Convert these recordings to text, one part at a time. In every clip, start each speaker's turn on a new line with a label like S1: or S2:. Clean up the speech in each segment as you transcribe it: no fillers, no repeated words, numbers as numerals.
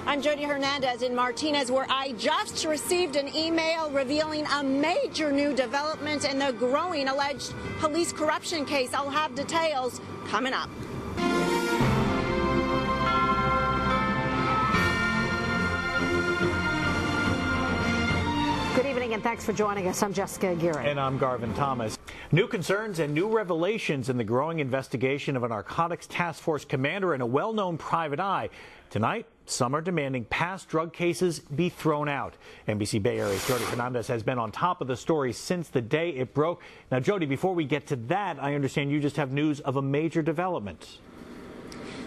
S1: I'm Jody Hernandez in Martinez, where I just received an email revealing a major new development in the growing alleged police corruption case. I'll have details coming up.
S2: Good evening and thanks for joining us. I'm Jessica Aguirre.
S3: And I'm Garvin Thomas. New concerns and new revelations in the growing investigation of a narcotics task force commander and a well-known private eye. Tonight, some are demanding past drug cases be thrown out. NBC Bay Area's Jody Hernandez has been on top of the story since the day it broke. Now, Jody, before we get to that, I understand you just have news of a major development.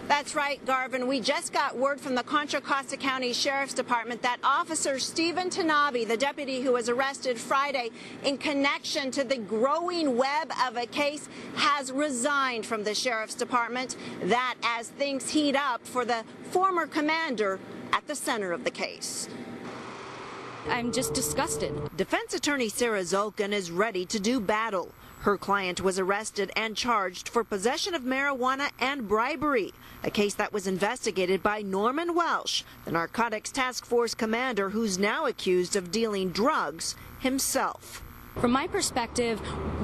S1: That's right, Garvin. We just got word from the Contra Costa County Sheriff's Department that Officer Stephen Tanabe, the deputy who was arrested Friday in connection to the growing web of a case, has resigned from the Sheriff's Department. That as things heat up for the former commander at the center of the case.
S4: I'm just disgusted.
S1: Defense attorney Sara Zalkin is ready to do battle. Her client was arrested and charged for possession of marijuana and bribery, a case that was investigated by Norman Welsh, the narcotics task force commander who's now accused of dealing drugs himself.
S4: From my perspective,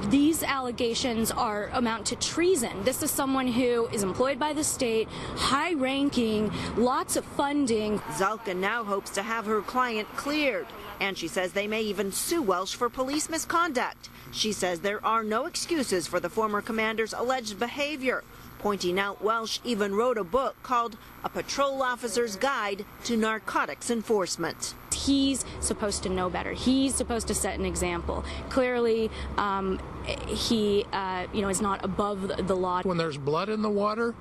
S4: these allegations amount to treason. This is someone who is employed by the state, high-ranking, lots of funding.
S1: Zalkin now hopes to have her client cleared, and she says they may even sue Welsh for police misconduct. She says there are no excuses for the former commander's alleged behavior, pointing out Welsh even wrote a book called A Patrol Officer's Guide to Narcotics Enforcement.
S4: He's supposed to know better. He's supposed to set an example. Clearly, he is not above the law.
S5: When there's blood in the water,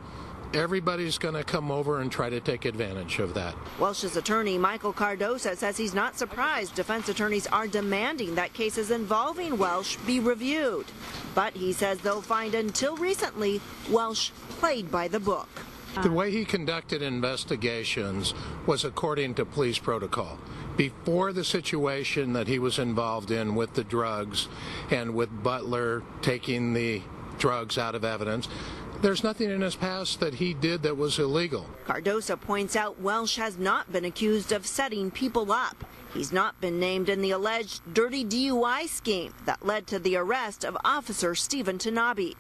S5: everybody's going to come over and try to take advantage of that.
S1: Welsh's attorney, Michael Cardosa, says he's not surprised defense attorneys are demanding that cases involving Welsh be reviewed. But he says they'll find until recently, Welsh played by the book.
S5: The way he conducted investigations was according to police protocol. Before the situation that he was involved in with the drugs and with Butler taking the drugs out of evidence, there's nothing in his past that he did that was illegal.
S1: Cardosa points out Welsh has not been accused of setting people up. He's not been named in the alleged dirty DUI scheme that led to the arrest of Officer Stephen Tanabe.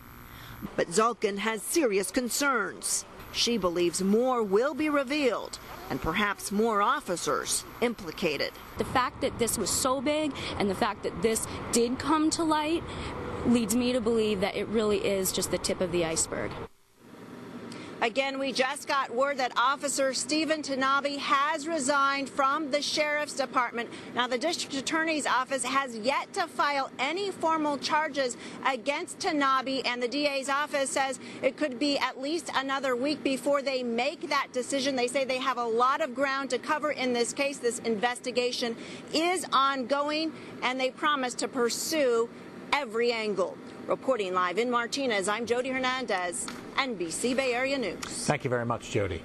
S1: But Zalkin has serious concerns. She believes more will be revealed and perhaps more officers implicated.
S4: The fact that this was so big and the fact that this did come to light leads me to believe that it really is just the tip of the iceberg.
S1: Again, we just got word that Officer Stephen Tanabe has resigned from the Sheriff's Department. Now, the District Attorney's Office has yet to file any formal charges against Tanabe, and the DA's office says it could be at least another week before they make that decision. They say they have a lot of ground to cover in this case. This investigation is ongoing, and they promise to pursue every angle. Reporting live in Martinez, I'm Jody Hernandez, NBC Bay Area News.
S3: Thank you very much, Jody.